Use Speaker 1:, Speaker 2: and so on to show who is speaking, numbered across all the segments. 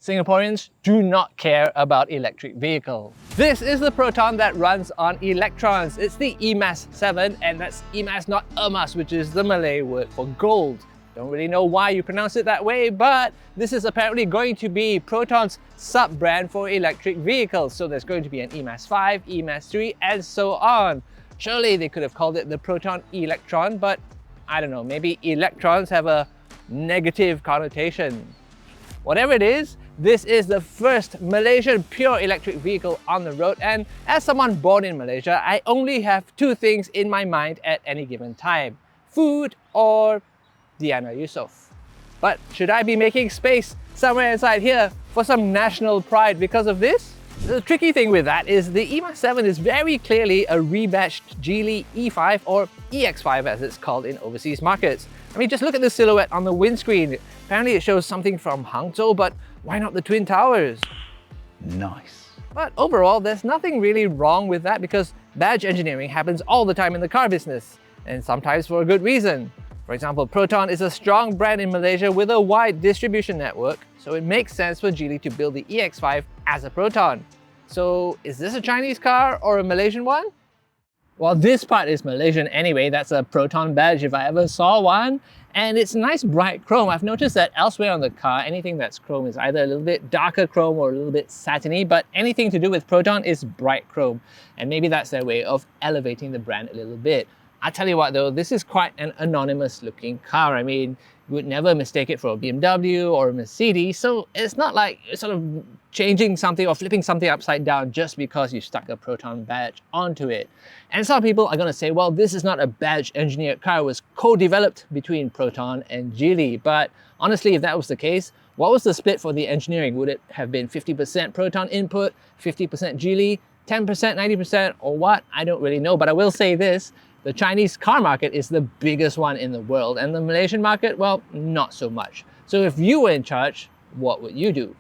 Speaker 1: Singaporeans do not care about electric vehicles. This is the Proton that runs on electrons. It's the e.Mas 7, and that's e.Mas, not e.Mas, which is the Malay word for gold. Don't really know why you pronounce it that way, but this is apparently going to be Proton's sub-brand for electric vehicles. So there's going to be an e.Mas 5, e.Mas 3, and so on. Surely they could have called it the Proton Electron, but I don't know, maybe electrons have a negative connotation. Whatever it is, this is the first Malaysian pure electric vehicle on the road, and as someone born in Malaysia, I only have two things in my mind at any given time: food or Diana Yusof. But should I be making space somewhere inside here for some national pride because of this? The tricky thing with that is the e.Mas 7 is very clearly a rebadged Geely E5 or EX5 as it's called in overseas markets. I mean, just look at the silhouette on the windscreen. Apparently it shows something from Hangzhou, but why not the Twin Towers?
Speaker 2: Nice.
Speaker 1: But overall, there's nothing really wrong with that because badge engineering happens all the time in the car business, and sometimes for a good reason. For example, Proton is a strong brand in Malaysia with a wide distribution network, so it makes sense for Geely to build the EX5 as a Proton. So is this a Chinese car or a Malaysian one? Well, this part is Malaysian anyway. That's a Proton badge if I ever saw one. And it's nice bright chrome. I've noticed that elsewhere on the car, anything that's chrome is either a little bit darker chrome or a little bit satiny, but anything to do with Proton is bright chrome. And maybe that's their way of elevating the brand a little bit. I tell you what though, this is quite an anonymous looking car. I mean, you would never mistake it for a BMW or a Mercedes, so it's not like sort of changing something or flipping something upside down just because you stuck a Proton badge onto it. And some people are going to say, well, this is not a badge engineered car, it was co-developed between Proton and Geely. But honestly, if that was the case, what was the split for the engineering? Would it have been 50% Proton input, 50% Geely, 10%, 90%, or what? I don't really know, but I will say this. The Chinese car market is the biggest one in the world, and the Malaysian market, well, not so much. So if you were in charge, what would you do?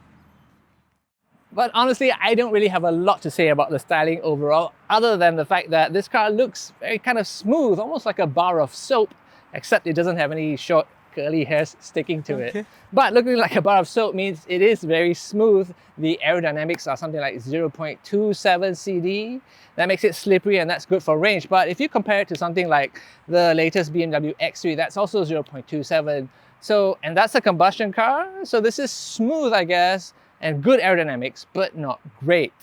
Speaker 1: But honestly, I don't really have a lot to say about the styling overall, other than the fact that this car looks very kind of smooth, almost like a bar of soap, except it doesn't have any short curly hairs sticking to it. But looking like a bar of soap means it is very smooth. The aerodynamics are something like 0.27 CD. That makes it slippery and that's good for range. But if you compare it to something like the latest BMW X3, that's also 0.27. So, and that's a combustion car. So this is smooth, I guess, and good aerodynamics, but not great.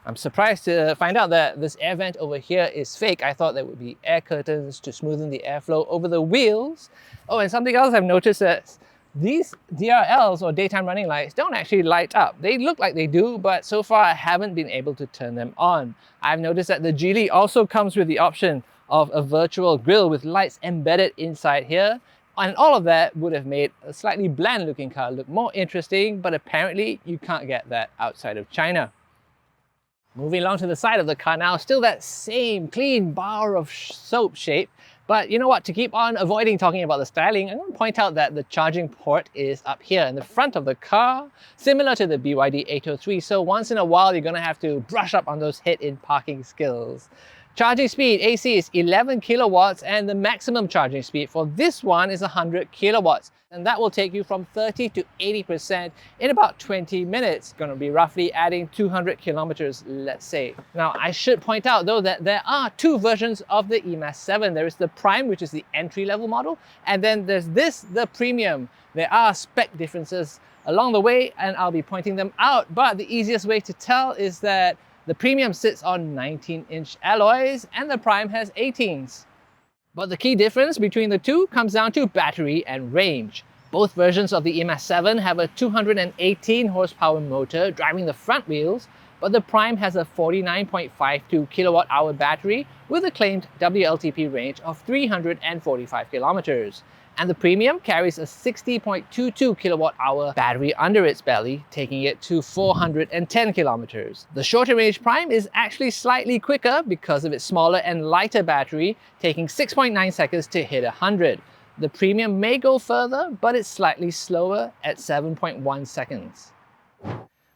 Speaker 1: I'm surprised to find out that this air vent over here is fake. I thought there would be air curtains to smoothen the airflow over the wheels. Oh, and something else I've noticed is these DRLs or daytime running lights don't actually light up. They look like they do, but so far I haven't been able to turn them on. I've noticed that the Geely also comes with the option of a virtual grille with lights embedded inside here. And all of that would have made a slightly bland looking car look more interesting, but apparently you can't get that outside of China. Moving along to the side of the car now, still that same clean bar of soap shape. But you know what, to keep on avoiding talking about the styling, I'm going to point out that the charging port is up here in the front of the car, similar to the BYD 803. So once in a while, you're going to have to brush up on those hit in parking skills. Charging speed, AC, is 11 kilowatts, and the maximum charging speed for this one is 100 kilowatts. And that will take you from 30 to 80% in about 20 minutes. Going to be roughly adding 200 kilometers, let's say. Now, I should point out though that there are two versions of the e.Mas 7. There is the Prime, which is the entry-level model, and then there's this, the Premium. There are spec differences along the way, and I'll be pointing them out. But the easiest way to tell is that the Premium sits on 19-inch alloys and the Prime has 18s. But the key difference between the two comes down to battery and range. Both versions of the e.Mas 7 have a 218 horsepower motor driving the front wheels, but the Prime has a 49.52 kilowatt-hour battery with a claimed WLTP range of 345 kilometers. And the Premium carries a 60.22 kilowatt-hour battery under its belly, taking it to 410 kilometers. The shorter range Prime is actually slightly quicker because of its smaller and lighter battery, taking 6.9 seconds to hit 100. The Premium may go further, but it's slightly slower at 7.1 seconds.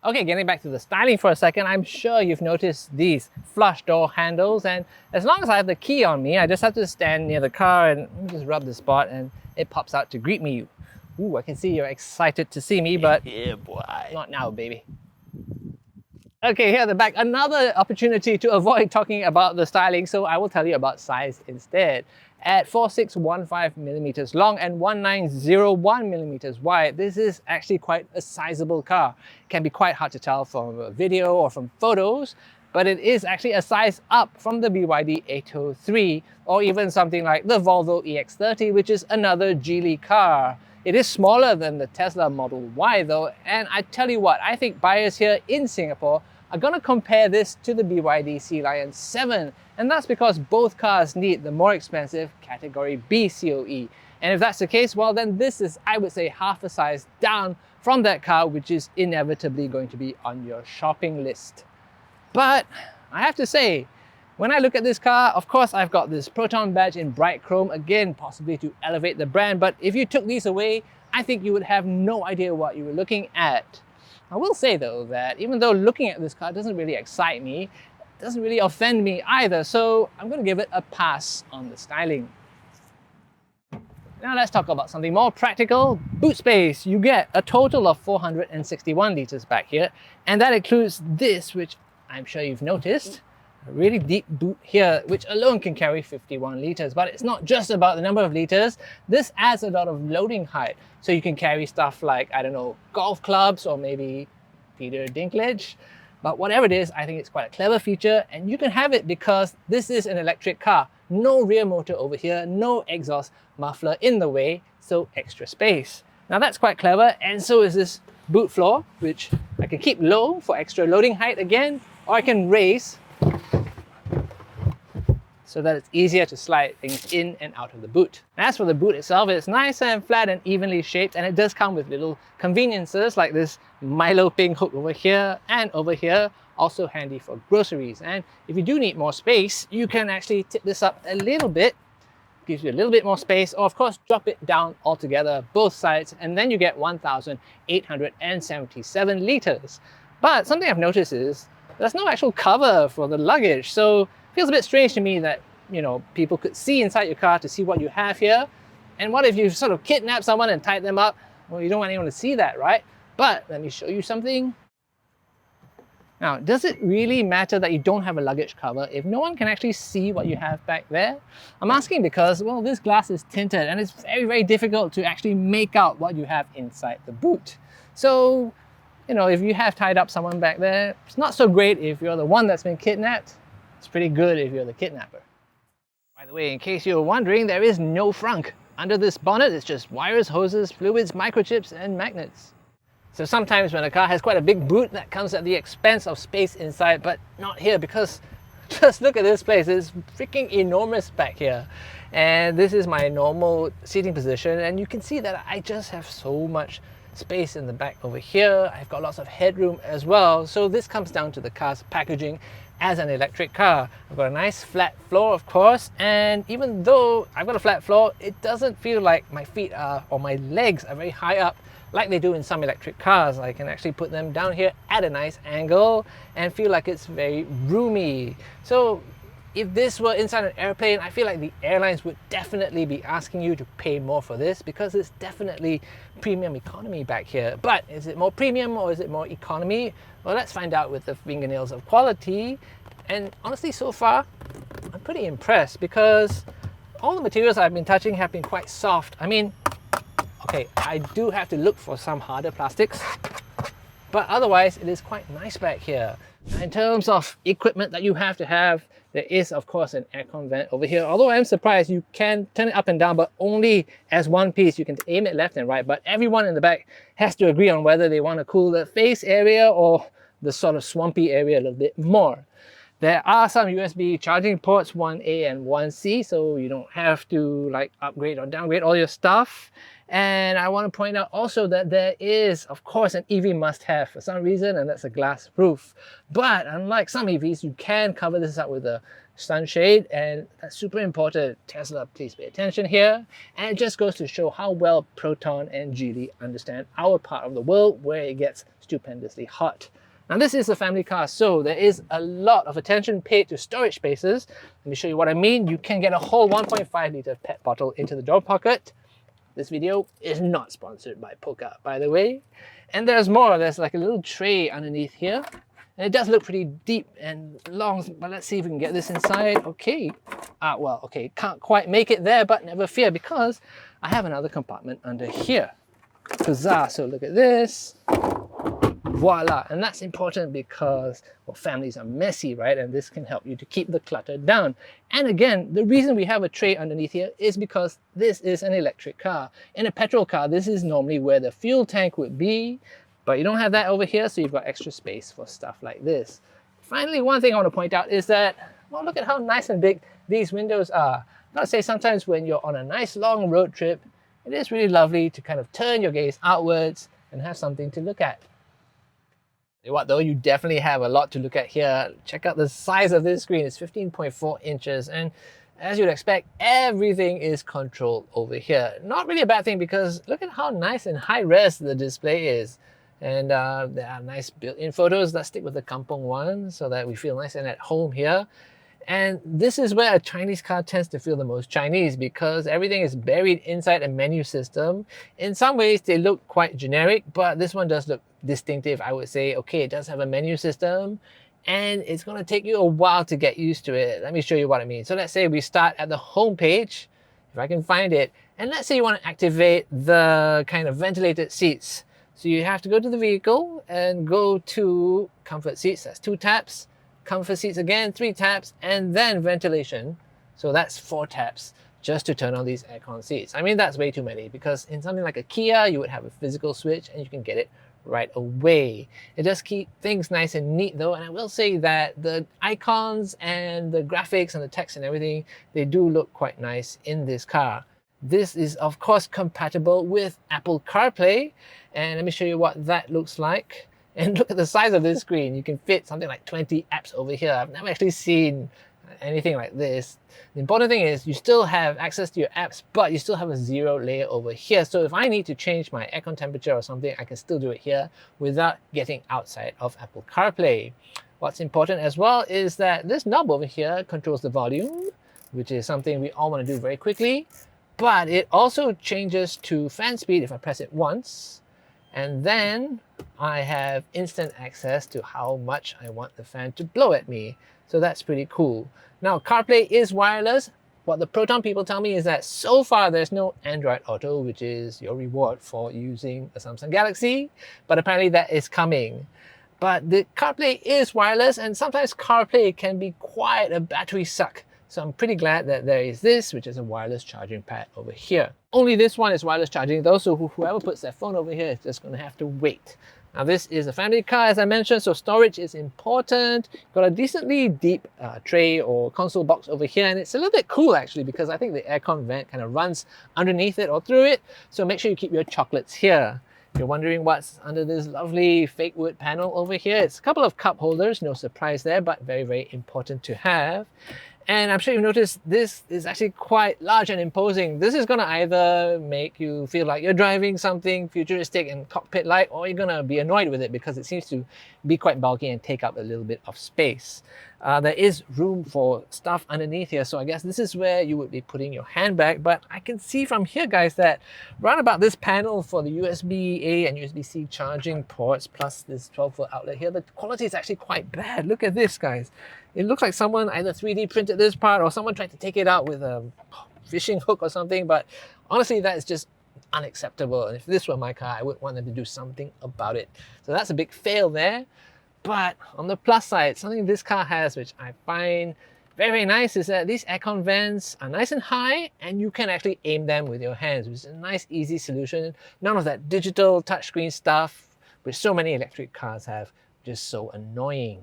Speaker 1: Okay, getting back to the styling for a second, I'm sure you've noticed these flush door handles, and as long as I have the key on me, I just have to stand near the car and just rub the spot and it pops out to greet me. Ooh, I can see you're excited to see me, but
Speaker 2: Yeah, boy.
Speaker 1: not now, baby. Okay, here at the back, another opportunity to avoid talking about the styling, so I will tell you about size instead. At 4615mm long and 1901mm wide, this is actually quite a sizable car. It can be quite hard to tell from a video or from photos, but it is actually a size up from the BYD 803 or even something like the Volvo EX30, which is another Geely car. It is smaller than the Tesla Model Y though, and I tell you what, I think buyers here in Singapore are going to compare this to the BYD Sea Lion 7, and that's because both cars need the more expensive Category B COE. And if that's the case, well then this is, I would say, half a size down from that car, which is inevitably going to be on your shopping list. But I have to say, when I look at this car, of course I've got this Proton badge in bright chrome, again possibly to elevate the brand, but if you took these away, I think you would have no idea what you were looking at. I will say though that even though looking at this car doesn't really excite me, it doesn't really offend me either, so I'm going to give it a pass on the styling. Now let's talk about something more practical. Boot space. You get a total of 461 litres back here, and that includes this, which I'm sure you've noticed, a really deep boot here, which alone can carry 51 litres. But it's not just about the number of litres. This adds a lot of loading height. So you can carry stuff like, I don't know, golf clubs or maybe Peter Dinklage. But whatever it is, I think it's quite a clever feature, and you can have it because this is an electric car. No rear motor over here, no exhaust muffler in the way, so extra space. Now that's quite clever, and so is this boot floor, which I can keep low for extra loading height again, or I can raise so that it's easier to slide things in and out of the boot. As for the boot itself, it's nice and flat and evenly shaped, and it does come with little conveniences like this Milo ping hook over here and over here, also handy for groceries. And if you do need more space, you can actually tip this up a little bit, gives you a little bit more space, or of course drop it down altogether, both sides, and then you get 1,877 litres. But something I've noticed is there's no actual cover for the luggage, so it feels a bit strange to me that, you know, people could see inside your car to see what you have here. And what if you sort of kidnap someone and tied them up? Well, you don't want anyone to see that, right? But let me show you something. Now, does it really matter that you don't have a luggage cover if no one can actually see what you have back there? I'm asking because, well, this glass is tinted and it's very, very difficult to actually make out what you have inside the boot. So, you know, if you have tied up someone back there, it's not so great if you're the one that's been kidnapped. It's pretty good if you're the kidnapper. By the way, in case you're wondering, there is no frunk. Under this bonnet, it's just wires, hoses, fluids, microchips, and magnets. So sometimes when a car has quite a big boot, that comes at the expense of space inside, but not here, because just look at this place. It's freaking enormous back here. And this is my normal seating position, and you can see that I just have so much space in the back over here. I've got lots of headroom as well. So this comes down to the car's packaging as an electric car. I've got a nice flat floor, of course, and even though I've got a flat floor, it doesn't feel like my feet are, or my legs are very high up like they do in some electric cars. I can actually put them down here at a nice angle and feel like it's very roomy. So if this were inside an airplane, I feel like the airlines would definitely be asking you to pay more for this, because it's definitely premium economy back here. But is it more premium or is it more economy? Well, let's find out with the fingernails of quality. And honestly, so far, I'm pretty impressed, because all the materials I've been touching have been quite soft. I mean, okay, I do have to look for some harder plastics, but otherwise it is quite nice back here. In terms of equipment that you have to have, there is of course an aircon vent over here. Although I'm surprised, you can turn it up and down, but only as one piece. You can aim it left and right, but everyone in the back has to agree on whether they want to cool the face area or the sort of swampy area a little bit more. There are some USB charging ports, 1A and 1C, so you don't have to like upgrade or downgrade all your stuff. And I want to point out also that there is, of course, an EV must-have for some reason, and that's a glass roof. But unlike some EVs, you can cover this up with a sunshade, and that's super important. Tesla, please pay attention here. And it just goes to show how well Proton and Geely understand our part of the world where it gets stupendously hot. Now this is a family car, so there is a lot of attention paid to storage spaces. Let me show you what I mean. You can get a whole 1.5 litre PET bottle into the door pocket. This video is not sponsored by Polka, by the way. And there's more. There's like a little tray underneath here. And it does look pretty deep and long, but let's see if we can get this inside. Okay. Well, okay, can't quite make it there, but never fear because I have another compartment under here. Huzzah! So look at this. Voila! And that's important because, well, families are messy, right? And this can help you to keep the clutter down. And again, the reason we have a tray underneath here is because this is an electric car. In a petrol car, this is normally where the fuel tank would be, but you don't have that over here, so you've got extra space for stuff like this. Finally, one thing I want to point out is that, well, look at how nice and big these windows are. I've got to say, sometimes when you're on a nice long road trip, it is really lovely to kind of turn your gaze outwards and have something to look at. You know what though, you definitely have a lot to look at here. Check out the size of this screen. It's 15.4 inches, and as you'd expect, everything is controlled over here. Not really a bad thing because look at how nice and high res the display is. And there are nice built-in photos. Let's stick with the kampong one so that we feel nice and at home here. And this is where a Chinese car tends to feel the most Chinese because everything is buried inside a menu system. In some ways, they look quite generic, but this one does look distinctive, I would say. Okay, it does have a menu system, and it's going to take you a while to get used to it. Let me show you what I mean. So let's say we start at the home page, if I can find it, and let's say you want to activate the kind of ventilated seats. So you have to go to the vehicle and go to comfort seats. That's 2 taps. Comfort seats again, 3 taps, and then ventilation. So that's 4 taps just to turn on these aircon seats. I mean, that's way too many because in something like a Kia, you would have a physical switch and you can get it right away. It does keep things nice and neat though, and I will say that the icons and the graphics and the text and everything, they do look quite nice in this car. This is of course compatible with Apple CarPlay, and let me show you what that looks like. And look at the size of this screen. You can fit something like 20 apps over here. I've never actually seen anything like this. The important thing is you still have access to your apps, but you still have a 0 layer over here. So if I need to change my aircon temperature or something, I can still do it here without getting outside of Apple CarPlay. What's important as well is that this knob over here controls the volume, which is something we all want to do very quickly. But it also changes to fan speed if I press it once. And then I have instant access to how much I want the fan to blow at me. So that's pretty cool. Now, CarPlay is wireless. What the Proton people tell me is that so far there's no Android Auto, which is your reward for using a Samsung Galaxy. But apparently that is coming. But the CarPlay is wireless, and sometimes CarPlay can be quite a battery suck. So I'm pretty glad that there is this, which is a wireless charging pad over here. Only this one is wireless charging though, so whoever puts their phone over here is just going to have to wait. Now this is a family car, as I mentioned, so storage is important. Got a decently deep tray or console box over here, and it's a little bit cool actually because I think the aircon vent kind of runs underneath it or through it. So make sure you keep your chocolates here. If you're wondering what's under this lovely fake wood panel over here, it's a couple of cup holders, no surprise there, but very, very important to have. And I'm sure you've noticed this is actually quite large and imposing. This is going to either make you feel like you're driving something futuristic and cockpit-like, or you're going to be annoyed with it because it seems to be quite bulky and take up a little bit of space. There is room for stuff underneath here, so I guess this is where you would be putting your handbag. But I can see from here, guys, that round about this panel for the USB-A and USB-C charging ports, plus this 12-volt outlet here, the quality is actually quite bad. Look at this, guys. It looks like someone either 3D printed this part or someone tried to take it out with a fishing hook or something, but honestly, that is just unacceptable. And if this were my car, I would want them to do something about it. So that's a big fail there. But on the plus side, something this car has, which I find very, very nice, is that these aircon vents are nice and high, and you can actually aim them with your hands, which is a nice, easy solution. None of that digital touchscreen stuff, which so many electric cars have, just so annoying.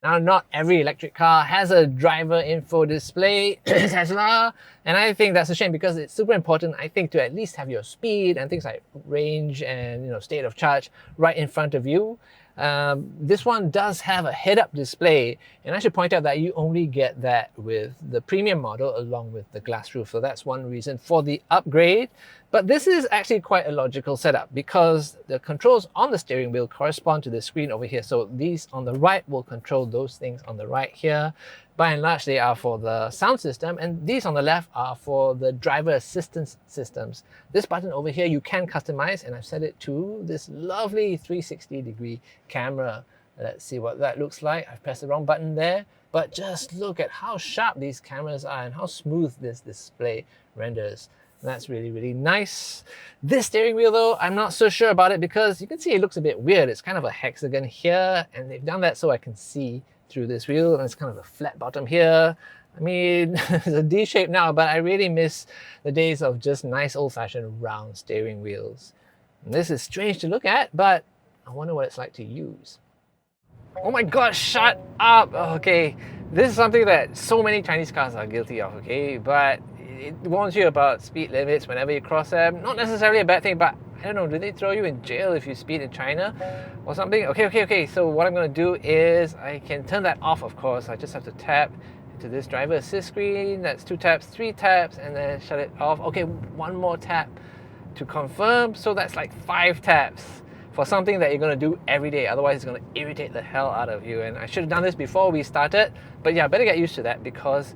Speaker 1: Now, not every electric car has a driver info display, Tesla, and I think that's a shame because it's super important, I think, to at least have your speed and things like range and state of charge right in front of you. This one does have a head-up display, and I should point out that you only get that with the premium model along with the glass roof, so that's one reason for the upgrade. But this is actually quite a logical setup because the controls on the steering wheel correspond to the screen over here. So these on the right will control those things on the right here. By and large, they are for the sound system, and these on the left are for the driver assistance systems. This button over here you can customize, and I've set it to this lovely 360-degree camera. Let's see what that looks like. I've pressed the wrong button there, but just look at how sharp these cameras are and how smooth this display renders. That's really, really nice. This steering wheel though, I'm not so sure about it because you can see it looks a bit weird. It's kind of a hexagon here, and they've done that so I can see through this wheel, and it's kind of a flat bottom here. I mean, it's a D shape now, but I really miss the days of just nice old-fashioned round steering wheels. And this is strange to look at, but I wonder what it's like to use. Oh my god, shut up! Okay, this is something that so many Chinese cars are guilty of, okay? But it warns you about speed limits whenever you cross them. Not necessarily a bad thing, but I don't know, do they throw you in jail if you speed in China or something? Okay. So what I'm going to do is I can turn that off, of course. I just have to tap into this driver assist screen. That's 2 taps, 3 taps, and then shut it off. Okay, 1 more tap to confirm. So that's like 5 taps for something that you're going to do every day. Otherwise, it's going to irritate the hell out of you. And I should have done this before we started. But yeah, better get used to that because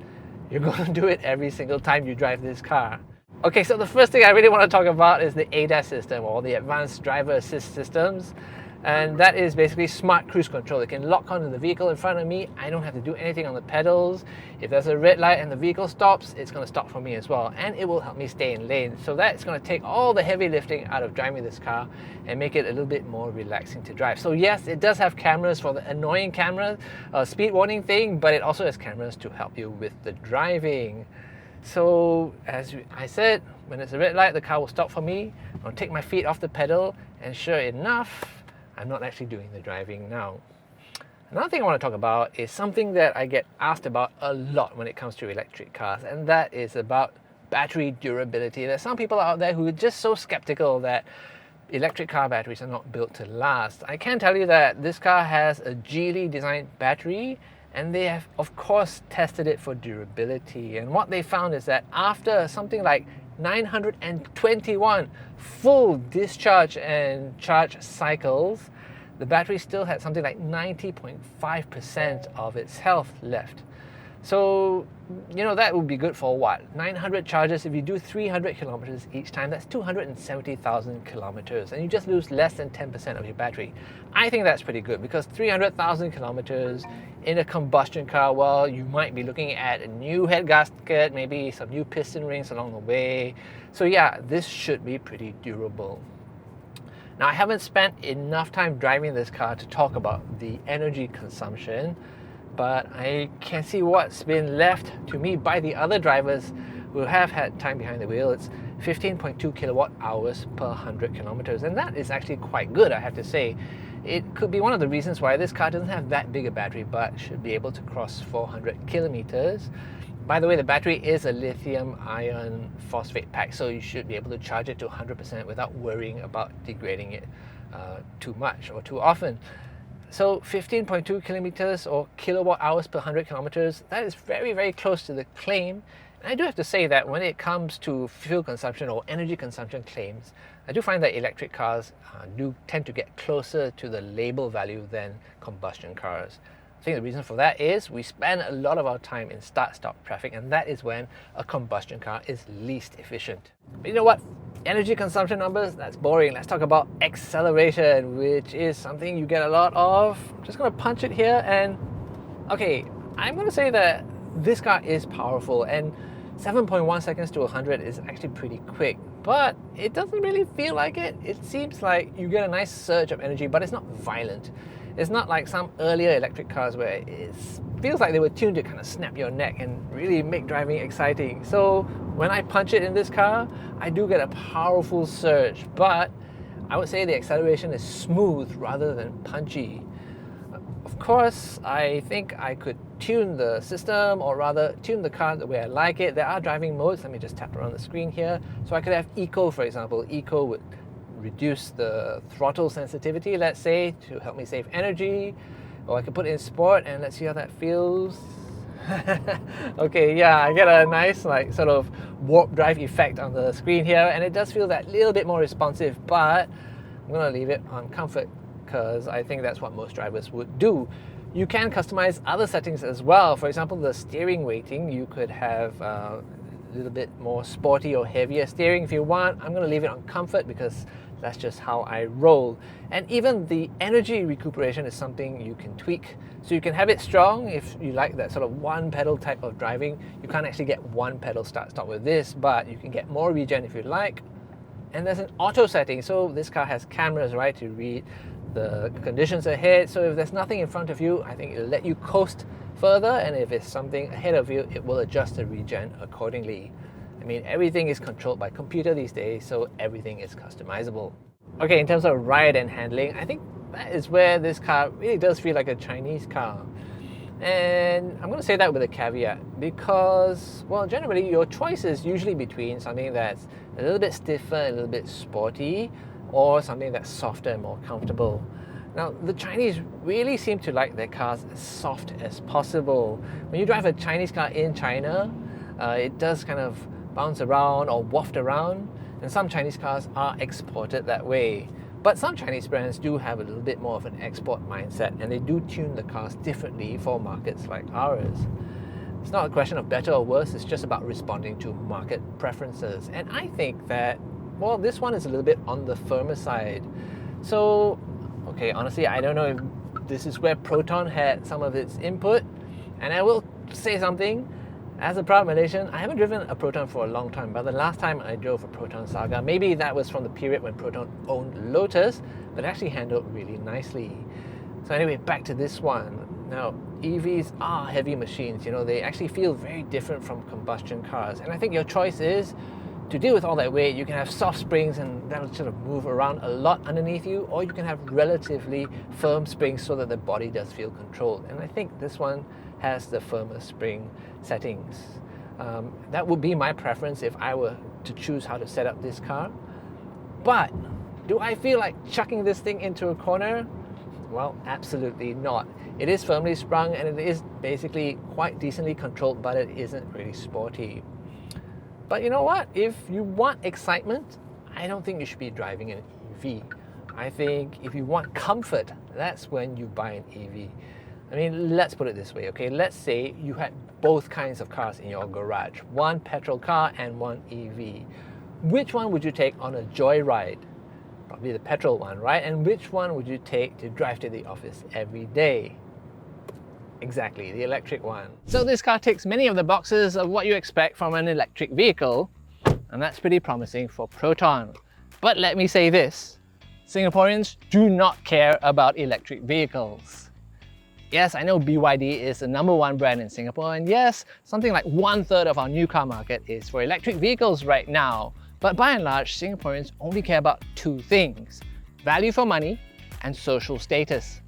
Speaker 1: you're going to do it every single time you drive this car. Okay, so the first thing I really want to talk about is the ADAS system, or the Advanced Driver Assist Systems. And that is basically smart cruise control. It can lock onto the vehicle in front of me. I don't have to do anything on the pedals. If there's a red light and the vehicle stops, it's going to stop for me as well. And it will help me stay in lane. So that's going to take all the heavy lifting out of driving this car and make it a little bit more relaxing to drive. So yes, it does have cameras for the annoying camera, speed warning thing, but it also has cameras to help you with the driving. So as I said, when it's a red light, the car will stop for me. I'll take my feet off the pedal, and sure enough, I'm not actually doing the driving now. Another thing I want to talk about is something that I get asked about a lot when it comes to electric cars, and that is about battery durability. There's some people out there who are just so skeptical that electric car batteries are not built to last. I can tell you that this car has a Geely designed battery, and they have of course tested it for durability, and what they found is that after something like 921 full discharge and charge cycles, the battery still had something like 90.5% of its health left. So, you know, that would be good for what? 900 charges. If you do 300 kilometers each time, that's 270,000 kilometers, and you just lose less than 10% of your battery. I think that's pretty good because 300,000 kilometers in a combustion car, well, you might be looking at a new head gasket, maybe some new piston rings along the way. So yeah, this should be pretty durable. Now, I haven't spent enough time driving this car to talk about the energy consumption, but I can see what's been left to me by the other drivers who have had time behind the wheel. It's 15.2 kilowatt hours per 100 kilometers, and that is actually quite good, I have to say. It could be one of the reasons why this car doesn't have that big a battery, but should be able to cross 400 kilometers. By the way, the battery is a lithium iron phosphate pack, so you should be able to charge it to 100% without worrying about degrading it too much or too often. So 15.2 kilometers or kilowatt hours per 100 kilometers, that is very, very close to the claim. And I do have to say that when it comes to fuel consumption or energy consumption claims, I do find that electric cars do tend to get closer to the label value than combustion cars. I think the reason for that is we spend a lot of our time in start-stop traffic, and that is when a combustion car is least efficient. But you know what? Energy consumption numbers, that's boring. Let's talk about acceleration, which is something you get a lot of. I'm just going to punch it here, and okay, I'm going to say that this car is powerful, and 7.1 seconds to 100 is actually pretty quick, but it doesn't really feel like it. It seems like you get a nice surge of energy, but it's not violent. It's not like some earlier electric cars where it feels like they were tuned to kind of snap your neck and really make driving exciting. So when I punch it in this car, I do get a powerful surge, but I would say the acceleration is smooth rather than punchy. Of course, I think I could tune the system, or rather tune the car the way I like it. There are driving modes. Let me just tap around the screen here. So I could have Eco, for example. Eco would reduce the throttle sensitivity, let's say, to help me save energy. Or I could put it in Sport, and let's see how that feels. Okay, yeah, I get a nice like sort of warp drive effect on the screen here, and it does feel that little bit more responsive, but I'm gonna leave it on comfort because I think that's what most drivers would do. You can customize other settings as well. For example, the steering weighting, you could have a little bit more sporty or heavier steering if you want. I'm gonna leave it on comfort because that's just how I roll. And even the energy recuperation is something you can tweak. So you can have it strong if you like that sort of one pedal type of driving. You can't actually get one pedal start-stop with this, but you can get more regen if you like. And there's an auto setting, so this car has cameras, right, to read the conditions ahead. So if there's nothing in front of you, I think it'll let you coast further, and if it's something ahead of you, it will adjust the regen accordingly. I mean, everything is controlled by computer these days, so everything is customizable. Okay, in terms of ride and handling, I think that is where this car really does feel like a Chinese car. And I'm going to say that with a caveat because, well, generally your choice is usually between something that's a little bit stiffer, a little bit sporty, or something that's softer and more comfortable. Now, the Chinese really seem to like their cars as soft as possible. When you drive a Chinese car in China, it does kind of bounce around or waft around, and some Chinese cars are exported that way. But some Chinese brands do have a little bit more of an export mindset, and they do tune the cars differently for markets like ours. It's not a question of better or worse, it's just about responding to market preferences. And I think that, well, this one is a little bit on the firmer side. So, okay, honestly, I don't know if this is where Proton had some of its input. And I will say something, as a proud Malaysian, I haven't driven a Proton for a long time, but the last time I drove a Proton Saga, maybe that was from the period when Proton owned Lotus, but actually handled really nicely. So anyway, back to this one. Now, EVs are heavy machines, you know, they actually feel very different from combustion cars. And I think your choice is to deal with all that weight. You can have soft springs and that'll sort of move around a lot underneath you, or you can have relatively firm springs so that the body does feel controlled. And I think this one has the firmer spring settings. That would be my preference if I were to choose how to set up this car. But do I feel like chucking this thing into a corner? Well, absolutely not. It is firmly sprung and it is basically quite decently controlled, but it isn't really sporty. But you know what? If you want excitement, I don't think you should be driving an EV. I think if you want comfort, that's when you buy an EV. I mean, let's put it this way, okay? Let's say you had both kinds of cars in your garage, one petrol car and one EV. Which one would you take on a joyride? Probably the petrol one, right? And which one would you take to drive to the office every day? Exactly, the electric one. So this car ticks many of the boxes of what you expect from an electric vehicle, and that's pretty promising for Proton. But let me say this, Singaporeans do not care about electric vehicles. Yes, I know BYD is the #1 brand in Singapore, and yes, something like 1/3 of our new car market is for electric vehicles right now. But by and large, Singaporeans only care about two things: value for money and social status.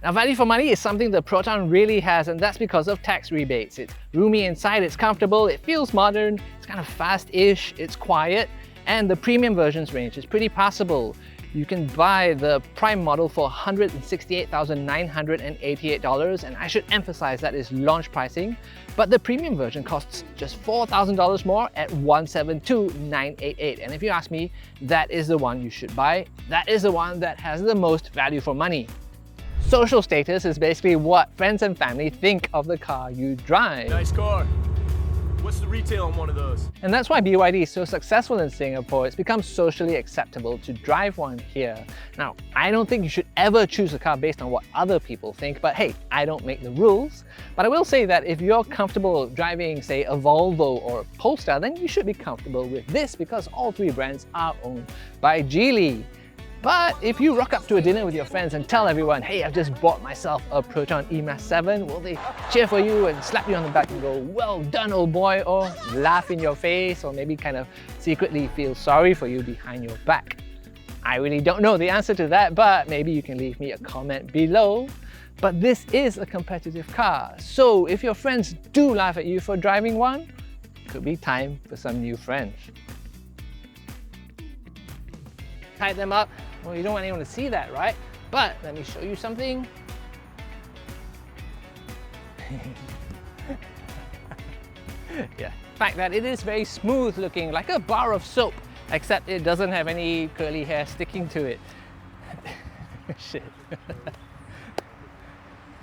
Speaker 1: Now, value for money is something the Proton really has, and that's because of tax rebates. It's roomy inside, it's comfortable, it feels modern, it's kind of fast-ish, it's quiet, and the premium versions range is pretty passable. You can buy the Prime model for $168,988, and I should emphasize that is launch pricing, but the premium version costs just $4,000 more at $172,988. And if you ask me, that is the one you should buy. That is the one that has the most value for money. Social status is basically what friends and family think of the car you drive.
Speaker 3: Nice car. What's the retail on one of those?
Speaker 1: And that's why BYD is so successful in Singapore. It's become socially acceptable to drive one here. Now, I don't think you should ever choose a car based on what other people think, but hey, I don't make the rules. But I will say that if you're comfortable driving, say, a Volvo or a Polestar, then you should be comfortable with this because all three brands are owned by Geely. But if you rock up to a dinner with your friends and tell everyone, hey, I've just bought myself a Proton e.Mas 7, will they cheer for you and slap you on the back and go, well done, old boy, or laugh in your face, or maybe kind of secretly feel sorry for you behind your back? I really don't know the answer to that, but maybe you can leave me a comment below. But this is a competitive car, so if your friends do laugh at you for driving one, it could be time for some new friends. Tie them up. Well, you don't want anyone to see that, right? But let me show you something. Yeah. The fact that it is very smooth looking, like a bar of soap, except it doesn't have any curly hair sticking to it. Shit.